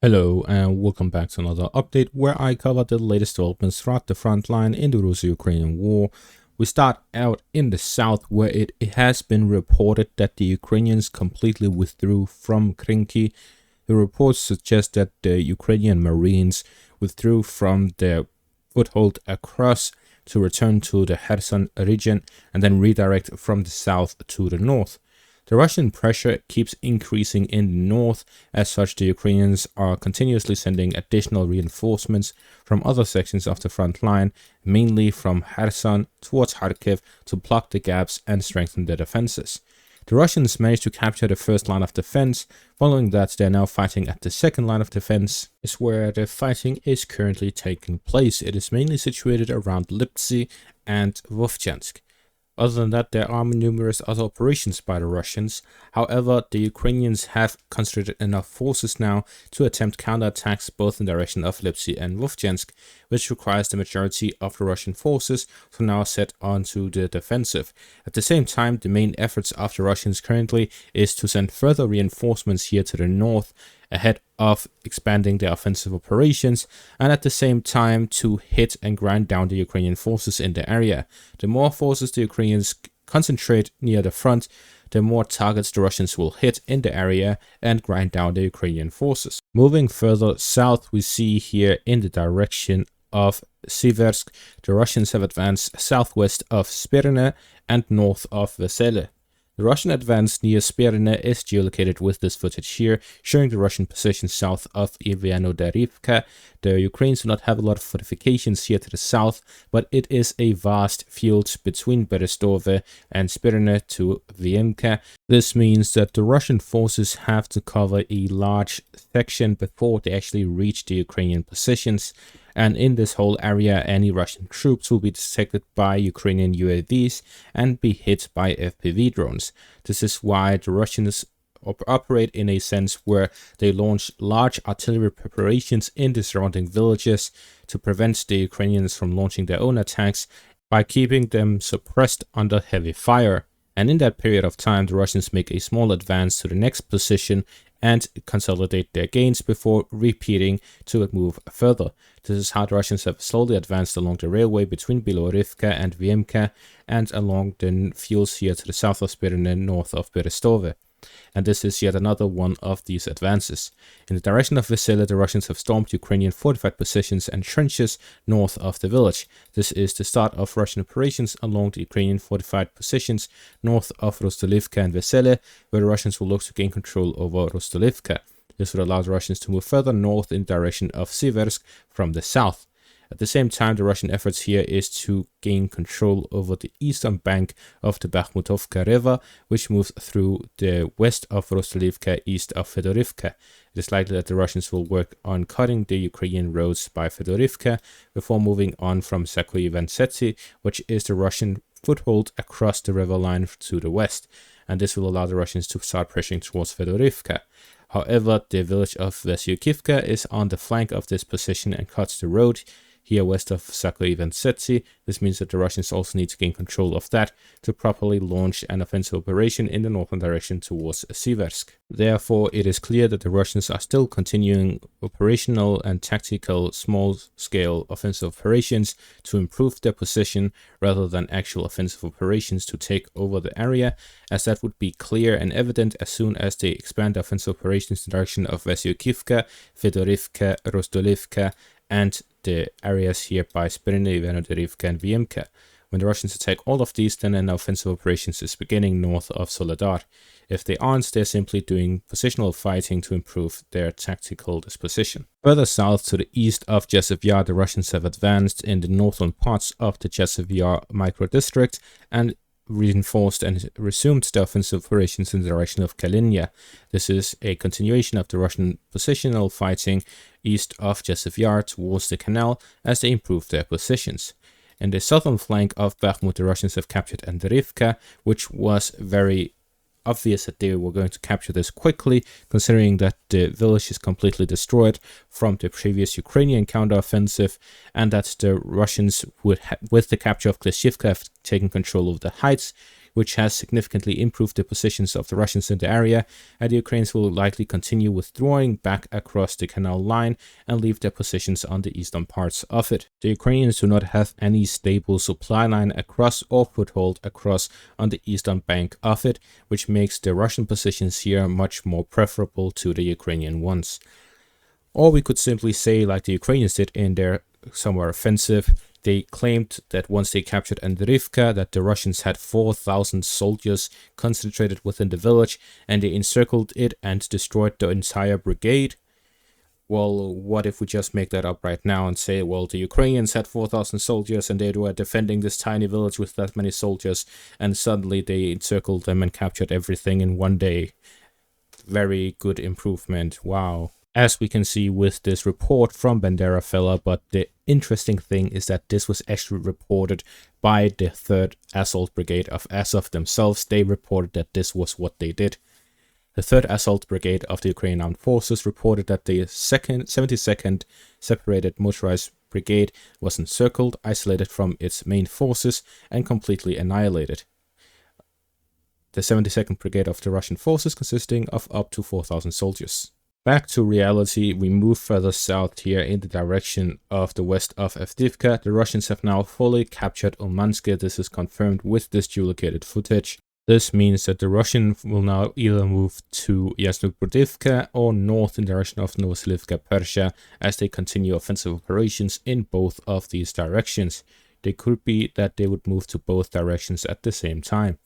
Hello and welcome back to another update where I cover the latest developments throughout the front line in the Russo-Ukrainian war. We start out in the south where it has been reported that the Ukrainians completely withdrew from Krinky. The reports suggest that the Ukrainian Marines withdrew from their foothold across to return to the Kherson region and then redirect from the south to the north. The Russian pressure keeps increasing in the north. As such, the Ukrainians are continuously sending additional reinforcements from other sections of the front line, mainly from Kherson towards Kharkiv, to block the gaps and strengthen the defenses. The Russians managed to capture the first line of defense. Following that, they are now fighting at the second line of defense, is where the fighting is currently taking place. It is mainly situated around Lipsy and Vovchansk. Other than that, there are numerous other operations by the Russians. However, the Ukrainians have concentrated enough forces now to attempt counterattacks both in the direction of Lipsy and Vovchansk, which requires the majority of the Russian forces to now set onto the defensive. At the same time, the main efforts of the Russians currently is to send further reinforcements here to the north, ahead of expanding their offensive operations, and at the same time to hit and grind down the Ukrainian forces in the area. The more forces the Ukrainians concentrate near the front, the more targets the Russians will hit in the area and grind down the Ukrainian forces. Moving further south, we see here in the direction of Siversk, the Russians have advanced southwest of Spirne and north of Vesele. The Russian advance near Spirne is geolocated with this footage here, showing the Russian position south of Iviano-Derivka. The Ukrainians do not have a lot of fortifications here to the south, but it is a vast field between Berestove and Spirne to Viemka. This means that the Russian forces have to cover a large section before they actually reach the Ukrainian positions. And in this whole area, any Russian troops will be detected by Ukrainian UAVs and be hit by FPV drones. This is why the Russians operate in a sense where they launch large artillery preparations in the surrounding villages to prevent the Ukrainians from launching their own attacks by keeping them suppressed under heavy fire. And in that period of time, the Russians make a small advance to the next position and consolidate their gains before repeating to move further. This is how the Russians have slowly advanced along the railway between Bilorivka and Viemka and along the fields here to the south of Spirne, north of Berestove. And this is yet another one of these advances. In the direction of Vesele, the Russians have stormed Ukrainian fortified positions and trenches north of the village. This is the start of Russian operations along the Ukrainian fortified positions north of Rostolivka and Vesele, where the Russians will look to gain control over Rostolivka. This would allow the Russians to move further north in the direction of Siversk from the south. At the same time, the Russian efforts here is to gain control over the eastern bank of the Bakhmutovka River, which moves through the west of Rostolivka, east of Fedorivka. It is likely that the Russians will work on cutting the Ukrainian roads by Fedorivka before moving on from Sakoye-Vansetsi, which is the Russian foothold across the river line to the west, and this will allow the Russians to start pressing towards Fedorivka. However, the village of Vesyukivka is on the flank of this position and cuts the road here west of Sakoye-Vansetsi. This means that the Russians also need to gain control of that to properly launch an offensive operation in the northern direction towards Siversk. Therefore, it is clear that the Russians are still continuing operational and tactical small-scale offensive operations to improve their position rather than actual offensive operations to take over the area, as that would be clear and evident as soon as they expand offensive operations in the direction of Vesyukivka, Fedorivka, Rostolivka, and the areas here by Spirne, Iviano-Derivka, and Viemka. When the Russians attack all of these, then an offensive operations is beginning north of Soledar. If they aren't, they're simply doing positional fighting to improve their tactical disposition. Further south to the east of Jezhev Yar, the Russians have advanced in the northern parts of the Jezhev Yar micro-district and reinforced and resumed the offensive operations in the direction of Kalinya. This is a continuation of the Russian positional fighting east of Jezhev Yar towards the canal as they improve their positions. In the southern flank of Bakhmut, the Russians have captured Anderivka, which was very obvious that they were going to capture this quickly, considering that the village is completely destroyed from the previous Ukrainian counteroffensive, and that the Russians would, with the capture of Klishivka, have taken control of the heights, which has significantly improved the positions of the Russians in the area, and the Ukrainians will likely continue withdrawing back across the canal line and leave their positions on the eastern parts of it. The Ukrainians do not have any stable supply line across or foothold across on the eastern bank of it, which makes the Russian positions here much more preferable to the Ukrainian ones. Or we could simply say, like the Ukrainians did in their summer offensive, they claimed that once they captured Andrivka, that the Russians had 4,000 soldiers concentrated within the village, and they encircled it and destroyed the entire brigade. Well, what if we just make that up right now and say, well, the Ukrainians had 4,000 soldiers and they were defending this tiny village with that many soldiers, and suddenly they encircled them and captured everything in one day. Very good improvement. Wow. As we can see with this report from Bandera fella, but the interesting thing is that this was actually reported by the 3rd Assault Brigade of Azov themselves. They reported that this was what they did. The 3rd Assault Brigade of the Ukrainian Armed Forces reported that the 72nd Separated Motorized Brigade was encircled, isolated from its main forces, and completely annihilated. The 72nd Brigade of the Russian forces consisting of up to 4,000 soldiers. Back to reality, we move further south here in the direction of the west of Avdiivka. The Russians have now fully captured Ulmansk. This is confirmed with this duplicated footage. This means that the Russians will now either move to Yasnogrodivka or north in the direction of Novoselivka Persha as they continue offensive operations in both of these directions. It could be that they would move to both directions at the same time.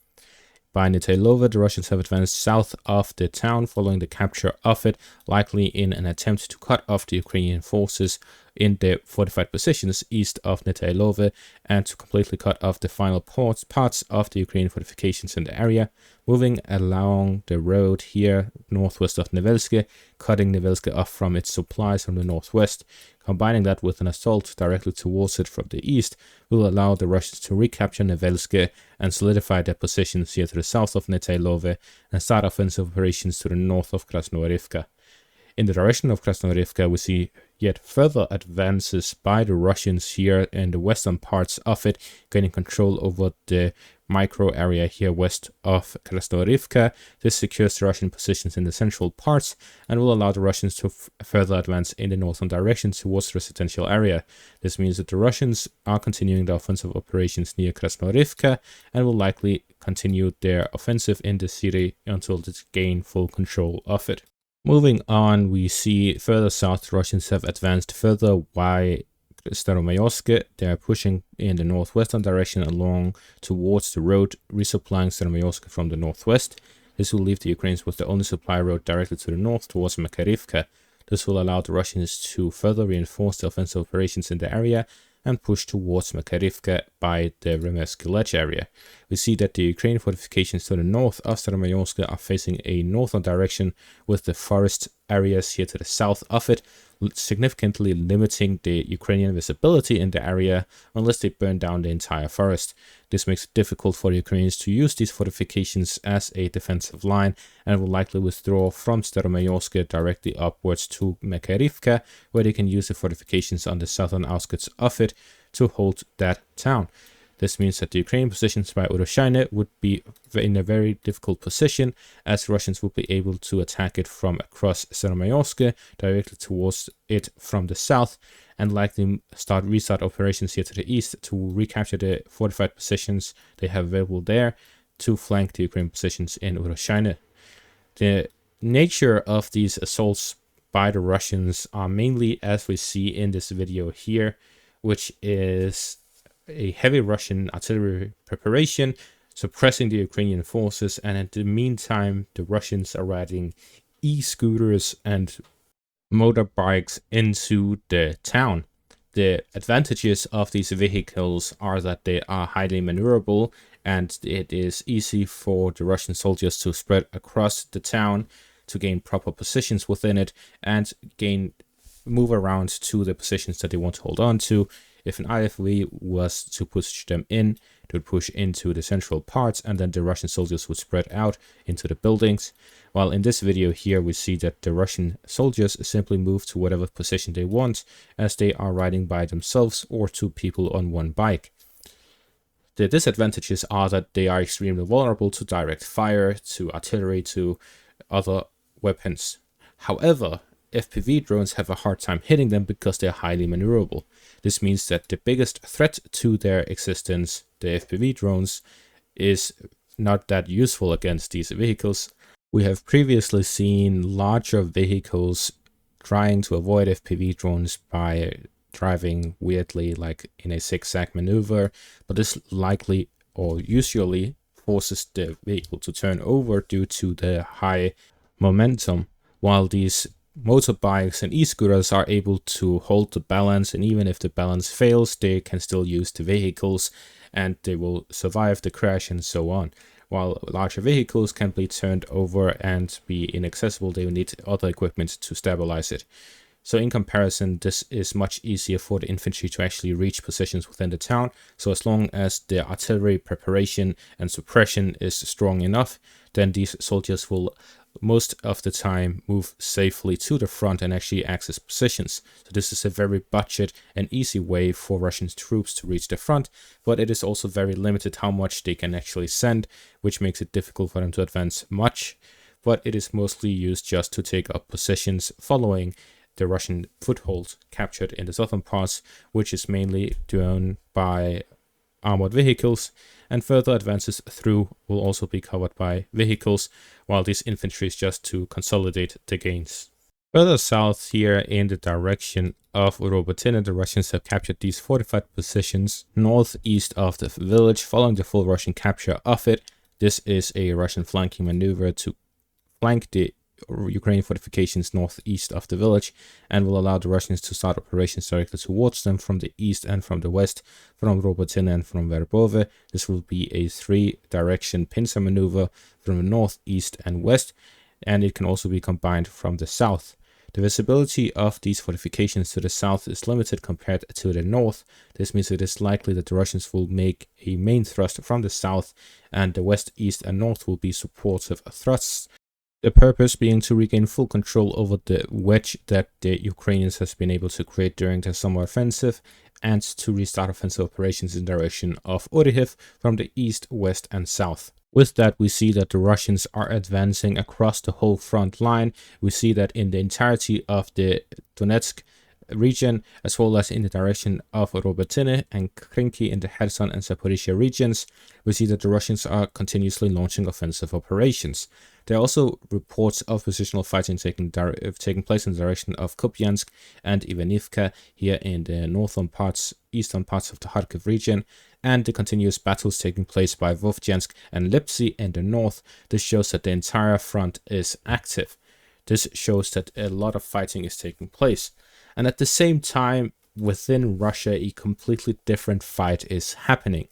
By Netailova, the Russians have advanced south of the town following the capture of it, likely in an attempt to cut off the Ukrainian forces in their fortified positions east of Netailova and to completely cut off the final parts of the Ukrainian fortifications in the area, moving along the road here northwest of Nevelske, cutting Nevelske off from its supplies from the northwest. Combining that with an assault directly towards it from the east will allow the Russians to recapture Nevelske and solidify their positions here to the south of Netailove and start offensive operations to the north of Krasnoarivka. In the direction of Krasnoarivka, we see yet further advances by the Russians here in the western parts of it, gaining control over the micro area here west of Krasnoarivka. This secures the Russian positions in the central parts and will allow the Russians to further advance in the northern direction towards the residential area. This means that the Russians are continuing their offensive operations near Krasnoarivka and will likely continue their offensive in the city until they gain full control of it. Moving on, we see further south, the Russians have advanced further by Staromayorsk. They are pushing in the northwestern direction along towards the road, resupplying Staromayorsk from the northwest. This will leave the Ukrainians with the only supply road directly to the north towards Makarivka. This will allow the Russians to further reinforce the offensive operations in the area and push towards Makarivka by the Remesk Ledge area. We see that the Ukrainian fortifications to the north of Staromayorsk are facing a northern direction with the forest areas here to the south of it, significantly limiting the Ukrainian visibility in the area unless they burn down the entire forest. This makes it difficult for the Ukrainians to use these fortifications as a defensive line and will likely withdraw from Staromayorsk directly upwards to Makarivka, where they can use the fortifications on the southern outskirts of it to hold that town. This means that the Ukrainian positions by Uroshaine would be in a very difficult position, as Russians would be able to attack it from across Staromayorsk directly towards it from the south, and likely restart operations here to the east to recapture the fortified positions they have available there to flank the Ukrainian positions in Uroshaine. The nature of these assaults by the Russians are mainly as we see in this video here, which is a heavy Russian artillery preparation, suppressing the Ukrainian forces, and in the meantime, the Russians are riding e-scooters and motorbikes into the town. The advantages of these vehicles are that they are highly maneuverable, and it is easy for the Russian soldiers to spread across the town to gain proper positions within it and move around to the positions that they want to hold on to. If an IFV was to push them in, it would push into the central parts, and then the Russian soldiers would spread out into the buildings. While in this video here, we see that the Russian soldiers simply move to whatever position they want, as they are riding by themselves or two people on one bike. The disadvantages are that they are extremely vulnerable to direct fire, to artillery, to other weapons. However, FPV drones have a hard time hitting them because they are highly maneuverable. This means that the biggest threat to their existence, the FPV drones, is not that useful against these vehicles. We have previously seen larger vehicles trying to avoid FPV drones by driving weirdly, like in a zigzag maneuver, but this likely or usually forces the vehicle to turn over due to the high momentum, while these motorbikes and e-scooters are able to hold the balance, and even if the balance fails, they can still use the vehicles and they will survive the crash and so on. While larger vehicles can be turned over and be inaccessible, they will need other equipment to stabilize it. So in comparison, this is much easier for the infantry to actually reach positions within the town. So as long as the artillery preparation and suppression is strong enough, then these soldiers will most of the time move safely to the front and actually access positions. So this is a very budget and easy way for Russian troops to reach the front, but it is also very limited how much they can actually send, which makes it difficult for them to advance much. But it is mostly used just to take up positions following the Russian foothold captured in the southern parts, which is mainly done by armored vehicles, and further advances through will also be covered by vehicles, while this infantry is just to consolidate the gains. Further south here in the direction of Robotyne, the Russians have captured these fortified positions northeast of the village, following the full Russian capture of it. This is a Russian flanking maneuver to flank the Ukrainian fortifications northeast of the village, and will allow the Russians to start operations directly towards them from the east and from the west, from Robotyne and from Verbove. This will be a 3-direction pincer maneuver from the north, east and west, and it can also be combined from the south. The visibility of these fortifications to the south is limited compared to the north. This means it is likely that the Russians will make a main thrust from the south, and the west, east and north will be supportive thrusts. The purpose being to regain full control over the wedge that the Ukrainians has been able to create during their summer offensive, and to restart offensive operations in the direction of Oryhiv from the east, west and south. With that, we see that the Russians are advancing across the whole front line. We see that in the entirety of the Donetsk region, as well as in the direction of Robotyne and Krinky in the Kherson and Zaporizhia regions, we see that the Russians are continuously launching offensive operations. There are also reports of positional fighting taking place in the direction of Kupiansk and Ivanivka here in the eastern parts of the Kharkiv region, and the continuous battles taking place by Vovchansk and Lipsy in the north. This shows that the entire front is active. This shows that a lot of fighting is taking place. And at the same time, within Russia, a completely different fight is happening.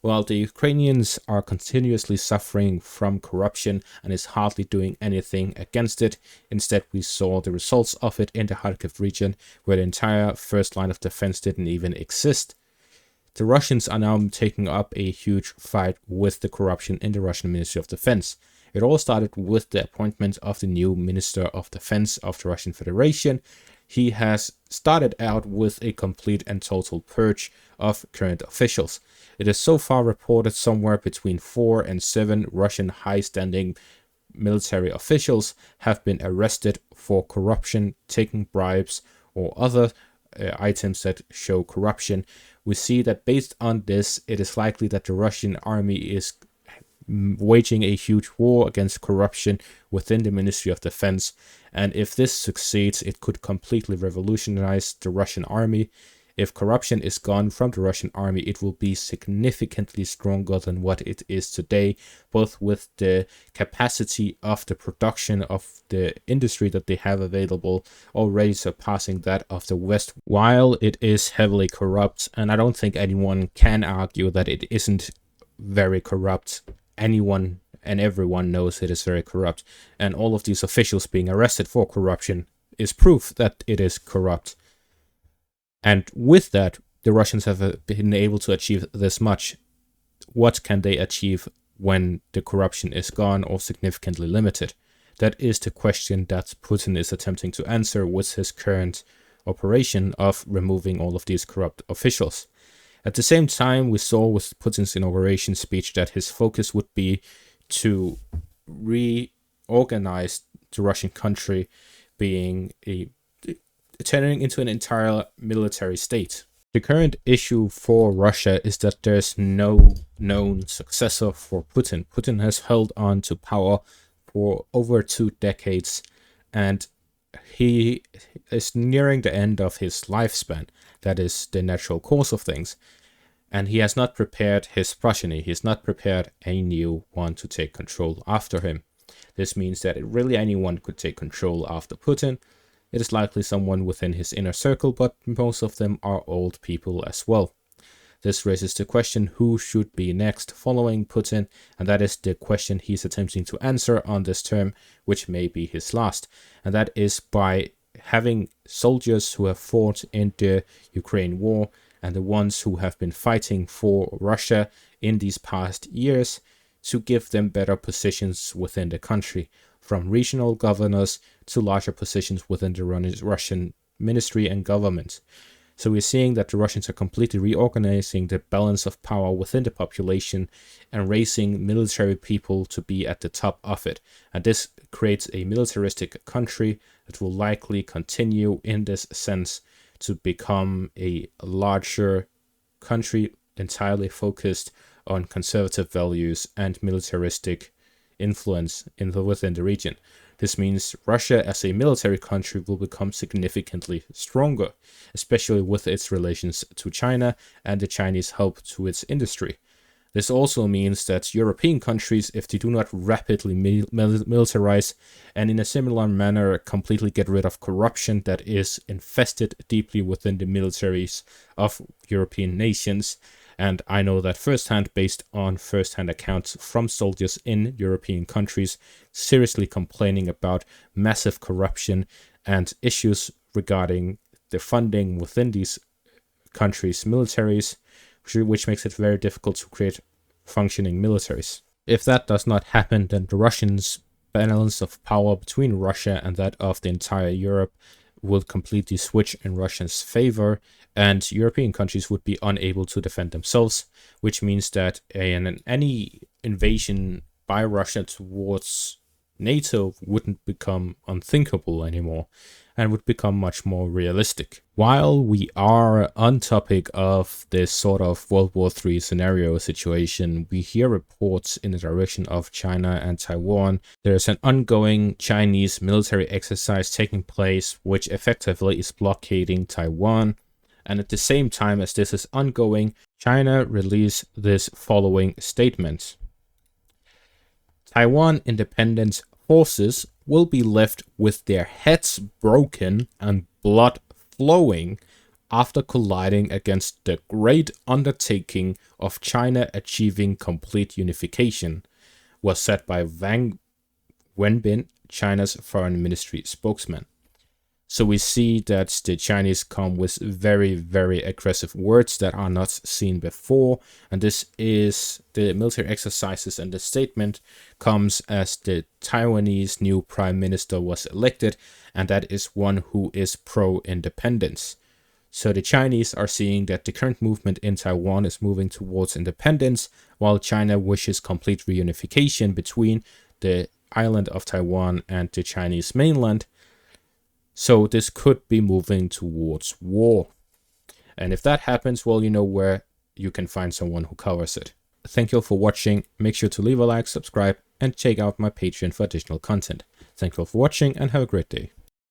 While the Ukrainians are continuously suffering from corruption and is hardly doing anything against it, instead we saw the results of it in the Kharkiv region, where the entire first line of defense didn't even exist. The Russians are now taking up a huge fight with the corruption in the Russian Ministry of Defense. It all started with the appointment of the new Minister of Defense of the Russian Federation. He has started out with a complete and total purge of current officials. It is so far reported somewhere between 4 and 7 Russian high-standing military officials have been arrested for corruption, taking bribes, or other items that show corruption. We see that based on this, it is likely that the Russian army is waging a huge war against corruption within the Ministry of Defense, and if this succeeds, it could completely revolutionize the Russian army. If corruption is gone from the Russian army, it will be significantly stronger than what it is today, both with the capacity of the production of the industry that they have available, already surpassing that of the West, while it is heavily corrupt. And I don't think anyone can argue that it isn't very corrupt. Anyone and everyone knows it is very corrupt, and all of these officials being arrested for corruption is proof that it is corrupt. And with that, the Russians have been able to achieve this much. What can they achieve when the corruption is gone or significantly limited? That is the question that Putin is attempting to answer with his current operation of removing all of these corrupt officials. At the same time, we saw with Putin's inauguration speech that his focus would be to reorganize the Russian country, being turning into an entire military state. The current issue for Russia is that there's no known successor for Putin. Putin has held on to power for over 2 decades, and he is nearing the end of his lifespan. That is the natural course of things. And he has not prepared his progeny. He has not prepared a new one to take control after him. This means that really anyone could take control after Putin. It is likely someone within his inner circle, but most of them are old people as well. This raises the question who should be next following Putin, and that is the question he's attempting to answer on this term, which may be his last. And that is by having soldiers who have fought in the Ukraine war and the ones who have been fighting for Russia in these past years to give them better positions within the country, from regional governors to larger positions within the Russian ministry and government. So we're seeing that the Russians are completely reorganizing the balance of power within the population and raising military people to be at the top of it. And this creates a militaristic country that will likely continue in this sense to become a larger country entirely focused on conservative values and militaristic influence within the region. This means Russia as a military country will become significantly stronger, especially with its relations to China and the Chinese help to its industry. This also means that European countries, if they do not rapidly militarize and in a similar manner completely get rid of corruption that is infested deeply within the militaries of European nations, and I know that firsthand based on firsthand accounts from soldiers in European countries seriously complaining about massive corruption and issues regarding the funding within these countries' militaries, which makes it very difficult to create functioning militaries. If that does not happen, then the Russians' balance of power between Russia and that of the entire Europe will completely switch in Russia's favor, and European countries would be unable to defend themselves, which means that any invasion by Russia towards NATO wouldn't become unthinkable anymore and would become much more realistic. While we are on topic of this sort of World War III scenario situation, we hear reports in the direction of China and Taiwan. There's an ongoing Chinese military exercise taking place, which effectively is blockading Taiwan. And at the same time as this is ongoing, China released this following statement. Taiwan independent forces will be left with their heads broken and blood flowing after colliding against the great undertaking of China achieving complete unification, was said by Wang Wenbin, China's foreign ministry spokesman. So we see that the Chinese come with very, very aggressive words that are not seen before. And this is the military exercises, and the statement comes as the Taiwanese new prime minister was elected, and that is one who is pro-independence. So the Chinese are seeing that the current movement in Taiwan is moving towards independence, while China wishes complete reunification between the island of Taiwan and the Chinese mainland. So this could be moving towards war. And if that happens, well, you know where you can find someone who covers it. Thank you all for watching. Make sure to leave a like, subscribe, and check out my Patreon for additional content. Thank you all for watching and have a great day.